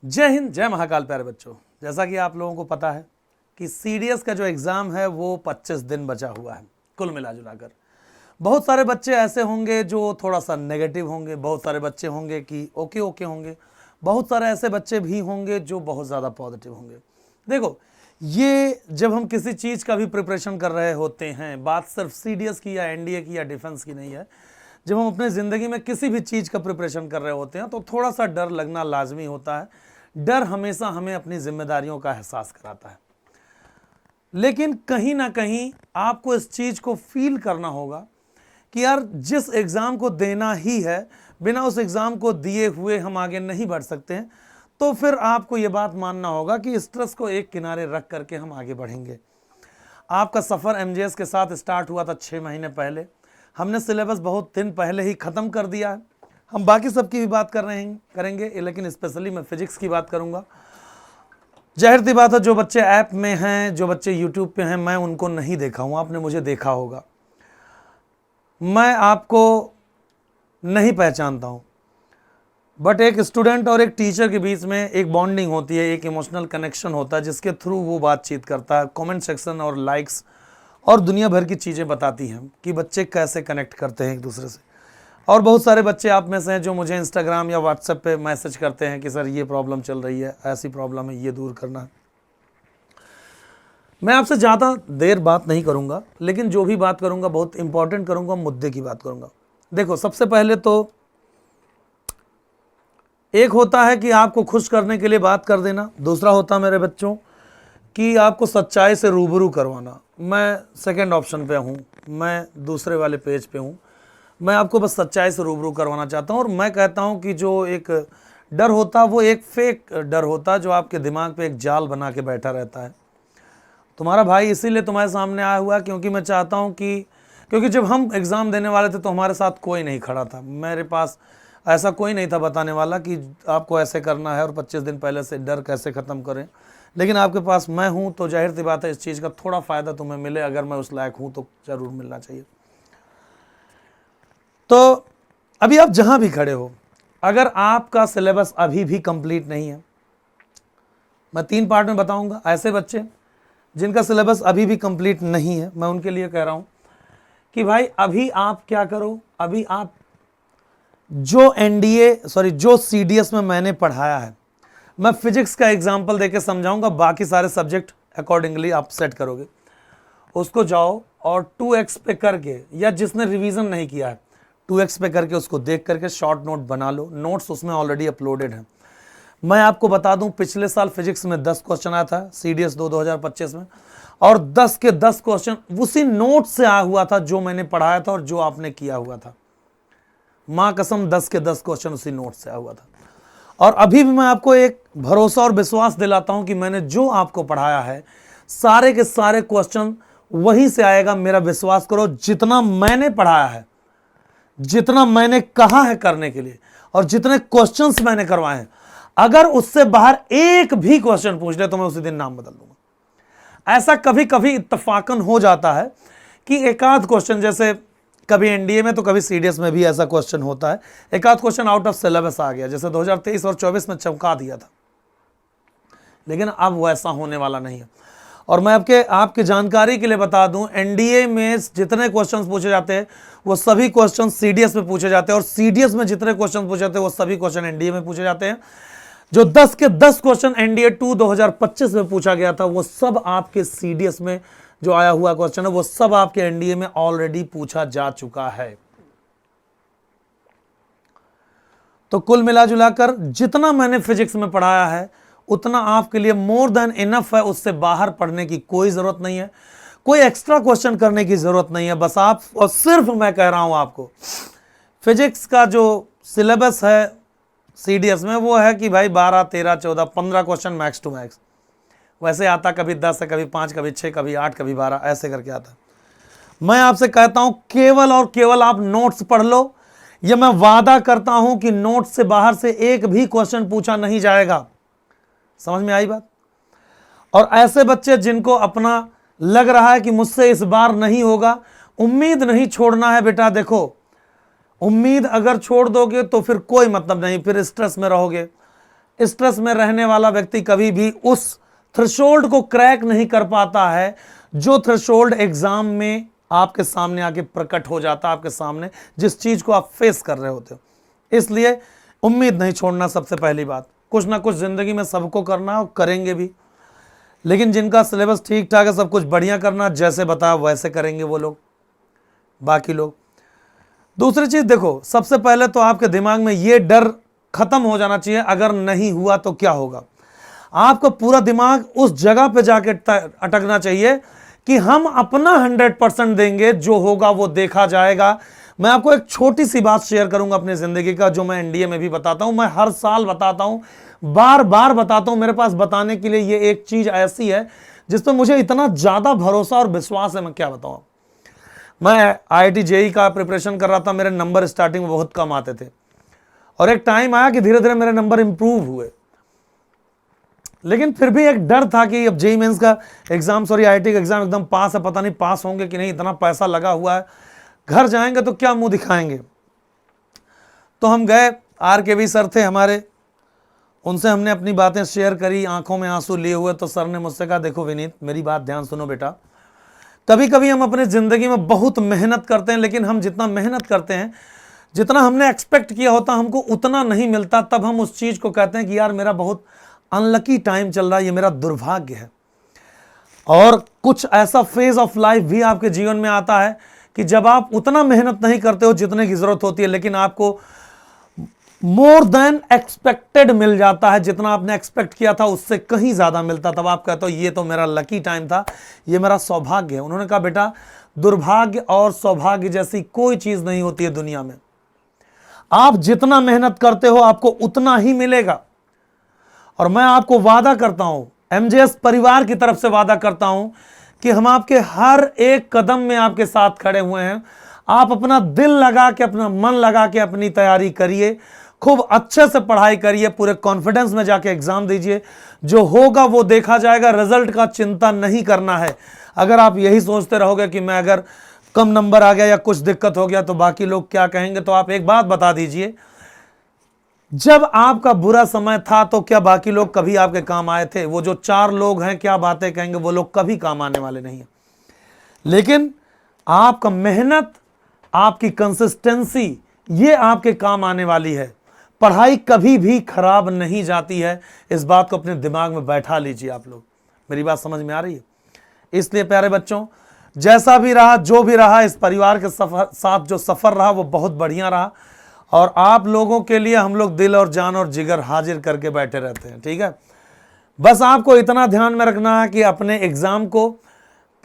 जय हिंद, जय महाकाल। प्यारे बच्चों, जैसा कि आप लोगों को पता है कि सीडीएस का जो एग्ज़ाम है वो 25 दिन बचा हुआ है कुल मिला जुलाकर। बहुत सारे बच्चे ऐसे होंगे जो थोड़ा सा नेगेटिव होंगे, बहुत सारे बच्चे होंगे कि ओके ओके होंगे, बहुत सारे ऐसे बच्चे भी होंगे जो बहुत ज़्यादा पॉजिटिव होंगे। देखो, ये जब हम किसी चीज़ का भी प्रिपरेशन कर रहे होते हैं, बात सिर्फ सीडीएस की या एनडीए की या डिफेंस की नहीं है, जब हम अपने ज़िंदगी में किसी भी चीज़ का प्रिपरेशन कर रहे होते हैं तो थोड़ा सा डर लगना लाजमी होता है। डर हमेशा हमें अपनी जिम्मेदारियों का एहसास कराता है, लेकिन कहीं ना कहीं आपको इस चीज़ को फील करना होगा कि यार जिस एग्ज़ाम को देना ही है, बिना उस एग्ज़ाम को दिए हुए हम आगे नहीं बढ़ सकते हैं। तो फिर आपको ये बात मानना होगा कि स्ट्रेस को एक किनारे रख करके हम आगे बढ़ेंगे। आपका सफ़र एमजेएस के साथ स्टार्ट हुआ था 6 महीने पहले। हमने सिलेबस बहुत दिन पहले ही ख़त्म कर दिया है। हम बाकी सब की भी बात करेंगे, लेकिन स्पेशली मैं फिजिक्स की बात करूंगा। जाहिर सी बात है, जो बच्चे ऐप में हैं, जो बच्चे यूट्यूब पे हैं, मैं उनको नहीं देखा हूँ, आपने मुझे देखा होगा। मैं आपको नहीं पहचानता हूँ, बट एक स्टूडेंट और एक टीचर के बीच में एक बॉन्डिंग होती है, एक इमोशनल कनेक्शन होता है, जिसके थ्रू वो बातचीत करता है। कमेंट सेक्शन और लाइक्स और दुनिया भर की चीज़ें बताती हैं कि बच्चे कैसे कनेक्ट करते हैं एक दूसरे से। और बहुत सारे बच्चे आप में से हैं जो मुझे इंस्टाग्राम या व्हाट्सएप पे मैसेज करते हैं कि सर ये प्रॉब्लम चल रही है, ऐसी प्रॉब्लम है, ये दूर करना है। मैं आपसे ज़्यादा देर बात नहीं करूँगा, लेकिन जो भी बात करूँगा बहुत इंपॉर्टेंट करूँगा, मुद्दे की बात करूँगा। देखो, सबसे पहले तो एक होता है कि आपको खुश करने के लिए बात कर देना, दूसरा होता है मेरे बच्चों कि आपको सच्चाई से रूबरू करवाना। मैं सेकंड ऑप्शन पे हूँ, मैं दूसरे वाले पेज पे हूँ। मैं आपको बस सच्चाई से रूबरू करवाना चाहता हूँ। और मैं कहता हूँ कि जो एक डर होता है वो एक फेक डर होता है, जो आपके दिमाग पे एक जाल बना के बैठा रहता है। तुम्हारा भाई इसीलिए तुम्हारे सामने आया हुआ क्योंकि मैं चाहता हूँ क्योंकि जब हम एग्ज़ाम देने वाले थे तो हमारे साथ कोई नहीं खड़ा था, मेरे पास ऐसा कोई नहीं था बताने वाला कि आपको ऐसे करना है और 25 दिन पहले से डर कैसे ख़त्म करें। लेकिन आपके पास मैं हूँ तो जाहिर सी बात है इस चीज़ का थोड़ा फ़ायदा तुम्हें मिले। अगर मैं उस लायक हूँ तो ज़रूर मिलना चाहिए। तो अभी आप जहाँ भी खड़े हो, अगर आपका सिलेबस अभी भी कंप्लीट नहीं है, मैं 3 पार्ट में बताऊंगा। ऐसे बच्चे जिनका सिलेबस अभी भी कंप्लीट नहीं है, मैं उनके लिए कह रहा हूँ कि भाई अभी आप क्या करो, अभी आप जो सीडीएस में मैंने पढ़ाया है, मैं फिजिक्स का एग्जाम्पल देके समझाऊंगा, बाकी सारे सब्जेक्ट अकॉर्डिंगली आप सेट करोगे। उसको जाओ और 2x पे करके, या जिसने रिवीजन नहीं किया है 2x पे करके उसको देख करके शॉर्ट नोट बना लो। नोट्स उसमें ऑलरेडी अपलोडेड हैं। मैं आपको बता दूं, पिछले साल फिजिक्स में 10 क्वेश्चन आया था सीडीएस 2025 में, और 10 के 10 क्वेश्चन उसी नोट से आया हुआ था जो मैंने पढ़ाया था और जो आपने किया हुआ था। मां कसम, 10 के 10 क्वेश्चन उसी नोट से आया हुआ था। और अभी भी मैं आपको एक भरोसा और विश्वास दिलाता हूं कि मैंने जो आपको पढ़ाया है सारे के सारे क्वेश्चन वहीं से आएगा। मेरा विश्वास करो, जितना मैंने पढ़ाया है, जितना मैंने कहा है करने के लिए, और जितने क्वेश्चंस मैंने करवाए हैं, अगर उससे बाहर एक भी क्वेश्चन पूछ ले तो मैं उसी दिन नाम बदल दूंगा। ऐसा कभी कभी इत्तफाकन हो जाता है कि एक आध क्वेश्चन, जैसे कभी एनडीए में तो कभी सीडीएस में भी ऐसा क्वेश्चन होता है, एक आध क्वेश्चन आउट ऑफ सिलेबस आ गया, जैसे 2023 और 24 में चमका दिया था। लेकिन अब वैसा होने वाला नहीं है। और मैं आपके जानकारी के लिए बता दूं, एनडीए में जितने क्वेश्चंस पूछे जाते हैं वो सभी क्वेश्चन सीडीएस में पूछे जाते हैं, और सीडीएस में जितने क्वेश्चन पूछे जाते हैं वो सभी क्वेश्चन एनडीए में पूछे जाते हैं। जो 10 के 10 क्वेश्चन एनडीए 2 2025 में पूछा गया था, वो सब आपके सीडीएस में जो आया हुआ क्वेश्चन है वो सब आपके एनडीए में ऑलरेडी पूछा जा चुका है। तो कुल मिला जुलाकर जितना मैंने फिजिक्स में पढ़ाया है उतना आपके लिए मोर देन इनफ है। उससे बाहर पढ़ने की कोई जरूरत नहीं है, कोई एक्स्ट्रा क्वेश्चन करने की जरूरत नहीं है। बस आप और सिर्फ मैं कह रहा हूं आपको, फिजिक्स का जो सिलेबस है सीडीएस में वो है कि भाई 12, 13, 14, 15 क्वेश्चन मैक्स टू मैक्स। वैसे आता कभी 10 है, कभी 5, कभी 6, कभी 8, कभी 12, ऐसे करके आता। मैं आपसे कहता हूं केवल और केवल आप नोट्स पढ़ लो। यह मैं वादा करता हूं कि नोट्स से बाहर से एक भी क्वेश्चन पूछा नहीं जाएगा। समझ में आई बात? और ऐसे बच्चे जिनको अपना लग रहा है कि मुझसे इस बार नहीं होगा, उम्मीद नहीं छोड़ना है बेटा। देखो, उम्मीद अगर छोड़ दोगे तो फिर कोई मतलब नहीं, फिर स्ट्रेस में रहोगे। स्ट्रेस में रहने वाला व्यक्ति कभी भी उस थ्रेशोल्ड को क्रैक नहीं कर पाता है जो थ्रेशोल्ड एग्जाम में आपके सामने आके प्रकट हो जाता है, आपके सामने जिस चीज को आप फेस कर रहे होते हो। इसलिए उम्मीद नहीं छोड़ना सबसे पहली बात। कुछ ना कुछ जिंदगी में सबको करना है और करेंगे भी, लेकिन जिनका सिलेबस ठीक ठाक है, सब कुछ बढ़िया करना, जैसे बताया वैसे करेंगे वो लोग, बाकी लोग। दूसरी चीज देखो, सबसे पहले तो आपके दिमाग में ये डर खत्म हो जाना चाहिए अगर नहीं हुआ तो क्या होगा। आपका पूरा दिमाग उस जगह पे जाके अटकना चाहिए कि हम अपना 100% देंगे, जो होगा वो देखा जाएगा। मैं आपको एक छोटी सी बात शेयर करूंगा अपनी जिंदगी का, जो मैं एनडीए में भी बताता हूं, मैं हर साल बताता हूं, बार बार बताता हूं। मेरे पास बताने के लिए ये एक चीज ऐसी है जिस पर मुझे इतना ज्यादा भरोसा और विश्वास है, मैं क्या बताऊं। मैं IIT JEE का प्रिपरेशन कर रहा था, मेरे नंबर स्टार्टिंग में बहुत कम आते थे और एक टाइम आया कि धीरे धीरे मेरे नंबर इंप्रूव हुए, लेकिन फिर भी एक डर था कि अब JEE मेंस का एग्जाम, IIT का एग्जाम एकदम पास है, पता नहीं पास होंगे कि नहीं, इतना पैसा लगा हुआ है, घर जाएंगे तो क्या मुंह दिखाएंगे। तो हम गए, RKV सर थे हमारे, उनसे हमने अपनी बातें शेयर करी, आंखों में आंसू लिए हुए। तो सर ने मुझसे कहा, देखो विनीत, मेरी बात ध्यान सुनो बेटा, कभी कभी हम अपनी जिंदगी में बहुत मेहनत करते हैं, लेकिन हम जितना मेहनत करते हैं, जितना हमने एक्सपेक्ट किया होता हमको उतना नहीं मिलता। तब हम उस चीज को कहते हैं कि यार मेरा बहुत अनलकी टाइम चल रहा है, ये मेरा दुर्भाग्य है। और कुछ ऐसा फेज ऑफ लाइफ भी आपके जीवन में आता है कि जब आप उतना मेहनत नहीं करते हो जितने की जरूरत होती है, लेकिन आपको मोर देन एक्सपेक्टेड मिल जाता है, जितना आपने एक्सपेक्ट किया था उससे कहीं ज्यादा मिलता। तब आप कहते हो ये तो मेरा लकी टाइम था, ये मेरा सौभाग्य है। उन्होंने कहा, बेटा दुर्भाग्य और सौभाग्य जैसी कोई चीज नहीं होती है दुनिया में। आप जितना मेहनत करते हो आपको उतना ही मिलेगा। और मैं आपको वादा करता हूं, MJS परिवार की तरफ से वादा करता हूं कि हम आपके हर एक कदम में आपके साथ खड़े हुए हैं। आप अपना दिल लगा के, अपना मन लगा के अपनी तैयारी करिए, खूब अच्छे से पढ़ाई करिए, पूरे कॉन्फिडेंस में जाके एग्जाम दीजिए, जो होगा वो देखा जाएगा। रिजल्ट का चिंता नहीं करना है। अगर आप यही सोचते रहोगे कि मैं अगर कम नंबर आ गया या कुछ दिक्कत हो गया तो बाकी लोग क्या कहेंगे, तो आप एक बात बता दीजिए, जब आपका बुरा समय था तो क्या बाकी लोग कभी आपके काम आए थे? वो जो 4 लोग हैं, क्या बातें कहेंगे, वो लोग कभी काम आने वाले नहीं है। लेकिन आपका मेहनत, आपकी कंसिस्टेंसी, ये आपके काम आने वाली है। पढ़ाई कभी भी खराब नहीं जाती है, इस बात को अपने दिमाग में बैठा लीजिए। आप लोग, मेरी बात समझ में आ रही है? इसलिए प्यारे बच्चों, जैसा भी रहा, जो भी रहा, इस परिवार के साथ जो सफर रहा वो बहुत बढ़िया रहा। और आप लोगों के लिए हम लोग दिल और जान और जिगर हाजिर करके बैठे रहते हैं, ठीक है। बस आपको इतना ध्यान में रखना है कि अपने एग्जाम को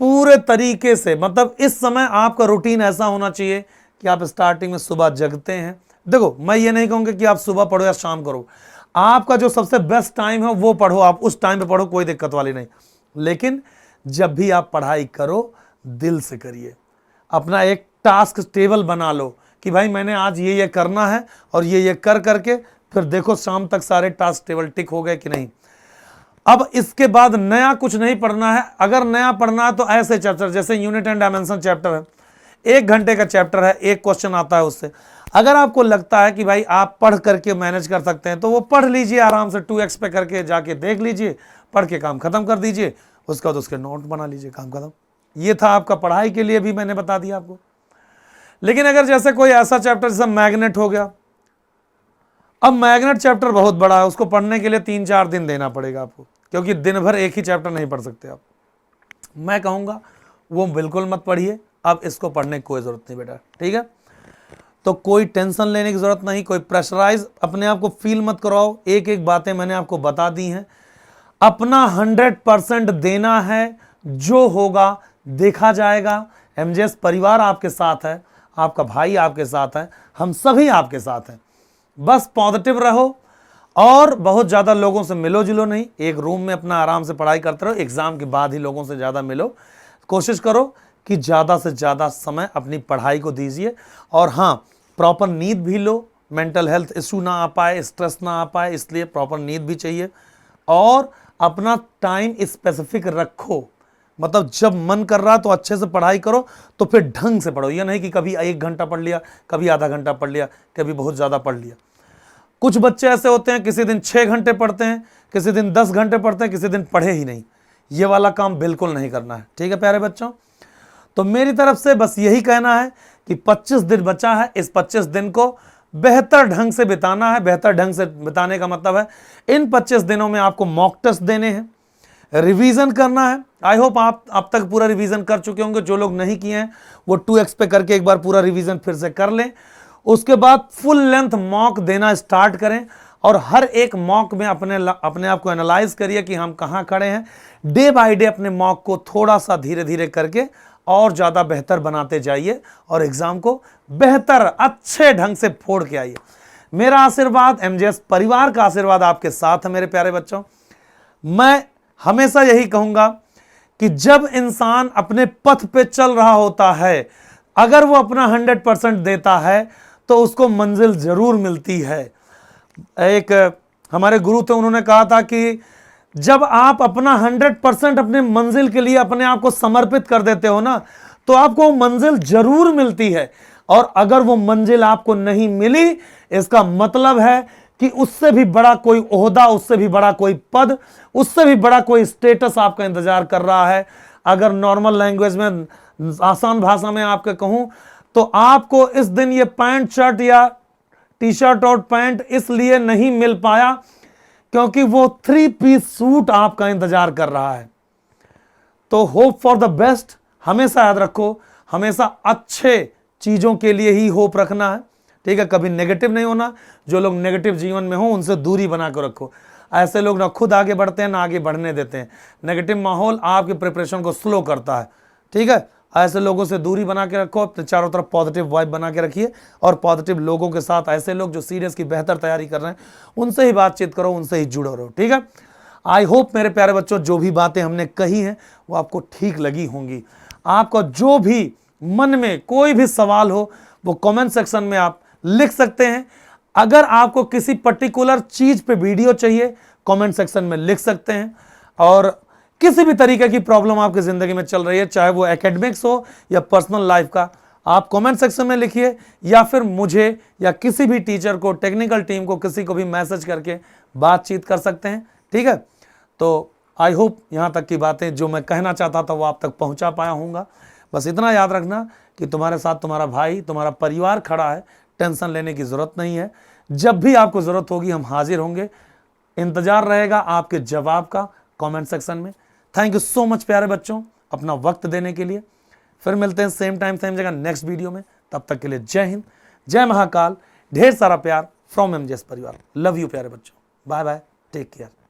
पूरे तरीके से, मतलब इस समय आपका रूटीन ऐसा होना चाहिए कि आप स्टार्टिंग में सुबह जगते हैं। देखो, मैं ये नहीं कहूँगा कि आप सुबह पढ़ो या शाम करो, आपका जो सबसे बेस्ट टाइम है वो पढ़ो, आप उस टाइम पे पढ़ो, कोई दिक्कत वाली नहीं। लेकिन जब भी आप पढ़ाई करो, दिल से करिए। अपना एक टास्क टेबल बना लो कि भाई मैंने आज ये करना है, और ये कर करके फिर देखो शाम तक सारे टास्क टेबल टिक हो गए कि नहीं। अब इसके बाद नया कुछ नहीं पढ़ना है। अगर नया पढ़ना है तो ऐसे चैप्टर, जैसे यूनिट एंड डायमेंशन चैप्टर है, 1 घंटे का चैप्टर है, एक क्वेश्चन आता है उससे। अगर आपको लगता है कि भाई आप पढ़ करके मैनेज कर सकते हैं तो वो पढ़ लीजिए आराम से, 2x पे करके जाके देख लीजिए, पढ़ के काम खत्म कर दीजिए, उसके बाद उसके नोट बना लीजिए, काम खत्म। ये था आपका पढ़ाई के लिए भी मैंने बता दिया आपको। लेकिन अगर जैसे कोई ऐसा चैप्टर जैसे मैग्नेट हो गया, अब मैग्नेट चैप्टर बहुत बड़ा है, उसको पढ़ने के लिए 3-4 दिन देना पड़ेगा आपको, क्योंकि दिन भर एक ही चैप्टर नहीं पढ़ सकते आप। मैं कहूँगा वो बिल्कुल मत पढ़िए, अब इसको पढ़ने की कोई ज़रूरत नहीं बेटा, ठीक है। तो कोई टेंशन लेने की ज़रूरत नहीं, कोई प्रेशराइज अपने आप को फील मत कराओ। एक एक बातें मैंने आपको बता दी हैं। अपना 100% देना है, जो होगा देखा जाएगा। MJS परिवार आपके साथ है, आपका भाई आपके साथ है, हम सभी आपके साथ हैं। बस पॉजिटिव रहो और बहुत ज़्यादा लोगों से मिलो जुलो नहीं, एक रूम में अपना आराम से पढ़ाई करते रहो। एग्ज़ाम के बाद ही लोगों से ज़्यादा मिलो। कोशिश करो कि ज़्यादा से ज़्यादा समय अपनी पढ़ाई को दीजिए। और हाँ, प्रॉपर नींद भी लो, मेंटल हेल्थ इशू ना आ पाए, स्ट्रेस ना आ पाए, इसलिए प्रॉपर नींद भी चाहिए। और अपना टाइम स्पेसिफिक रखो, मतलब जब मन कर रहा तो अच्छे से पढ़ाई करो, तो फिर ढंग से पढ़ो। ये नहीं कि कभी 1 घंटा पढ़ लिया, कभी आधा घंटा पढ़ लिया, कभी बहुत ज़्यादा पढ़ लिया। कुछ बच्चे ऐसे होते हैं किसी दिन 6 घंटे पढ़ते हैं, किसी दिन 10 घंटे पढ़ते हैं, किसी दिन पढ़े ही नहीं। ये वाला काम बिल्कुल नहीं करना है, ठीक है प्यारे बच्चों। तो मेरी तरफ से बस यही कहना है कि 25 दिन बचा है, इस 25 दिन को बेहतर ढंग से बिताना है। बेहतर ढंग से बिताने का मतलब है इन 25 दिनों में आपको मॉक टेस्ट देने हैं, रिवीजन करना है। आई होप आप अब तक पूरा रिवीजन कर चुके होंगे। जो लोग नहीं किए हैं वो 2x पे करके एक बार पूरा रिवीजन फिर से कर लें। उसके बाद फुल लेंथ मॉक देना स्टार्ट करें और हर एक मॉक में अपने आप को एनालाइज करिए कि हम कहाँ खड़े हैं। डे बाय डे अपने मॉक को थोड़ा सा धीरे धीरे करके और ज़्यादा बेहतर बनाते जाइए और एग्ज़ाम को बेहतर अच्छे ढंग से फोड़ के आइए। मेरा आशीर्वाद, एमजेएस परिवार का आशीर्वाद आपके साथ है मेरे प्यारे बच्चों। मैं हमेशा यही कहूँगा कि जब इंसान अपने पथ पे चल रहा होता है, अगर वो अपना 100% देता है तो उसको मंजिल जरूर मिलती है। एक हमारे गुरु थे, उन्होंने कहा था कि जब आप अपना 100% अपने मंजिल के लिए अपने आप को समर्पित कर देते हो ना, तो आपको मंजिल जरूर मिलती है। और अगर वो मंजिल आपको नहीं मिली, इसका मतलब है कि उससे भी बड़ा कोई ओहदा, उससे भी बड़ा कोई पद, उससे भी बड़ा कोई स्टेटस आपका इंतजार कर रहा है। अगर नॉर्मल लैंग्वेज में, आसान भाषा में आपके कहूं तो आपको इस दिन ये पैंट शर्ट या टी शर्ट और पैंट इसलिए नहीं मिल पाया क्योंकि वो 3 पीस सूट आपका इंतजार कर रहा है। तो होप फॉर द बेस्ट हमेशा याद रखो, हमेशा अच्छे चीजों के लिए ही होप रखना है, ठीक है। कभी नेगेटिव नहीं होना। जो लोग नेगेटिव जीवन में हो उनसे दूरी बना कर रखो। ऐसे लोग ना खुद आगे बढ़ते हैं ना आगे बढ़ने देते हैं। नेगेटिव माहौल आपके प्रिपरेशन को स्लो करता है, ठीक है। ऐसे लोगों से दूरी बना के रखो, अपने चारों तरफ पॉजिटिव वाइब बना के रखिए और पॉजिटिव लोगों के साथ, ऐसे लोग जो सीरियस की बेहतर तैयारी कर रहे हैं उनसे ही बातचीत करो, उनसे ही जुड़ो रहो, ठीक है। आई होप मेरे प्यारे बच्चों जो भी बातें हमने कही हैं वो आपको ठीक लगी होंगी। आपका जो भी मन में कोई भी सवाल हो वो कमेंट सेक्शन में आप लिख सकते हैं। अगर आपको किसी पर्टिकुलर चीज पे वीडियो चाहिए कमेंट सेक्शन में लिख सकते हैं। और किसी भी तरीके की प्रॉब्लम आपकी जिंदगी में चल रही है, चाहे वो एकेडमिक्स हो या पर्सनल लाइफ का, आप कमेंट सेक्शन में लिखिए या फिर मुझे या किसी भी टीचर को, टेक्निकल टीम को, किसी को भी मैसेज करके बातचीत कर सकते हैं, ठीक है। तो आई होप यहाँ तक की बातें जो मैं कहना चाहता था वो आप तक पहुँचा पाया हूँगा। बस इतना याद रखना कि तुम्हारे साथ तुम्हारा भाई, तुम्हारा परिवार खड़ा है, टेंशन लेने की ज़रूरत नहीं है। जब भी आपको ज़रूरत होगी हम हाजिर होंगे। इंतज़ार रहेगा आपके जवाब का कमेंट सेक्शन में। थैंक यू सो मच प्यारे बच्चों अपना वक्त देने के लिए। फिर मिलते हैं सेम टाइम सेम जगह नेक्स्ट वीडियो में। तब तक के लिए जय हिंद, जय महाकाल, ढेर सारा प्यार फ्रॉम एमजेएस परिवार। लव यू प्यारे बच्चों, बाय बाय, टेक केयर।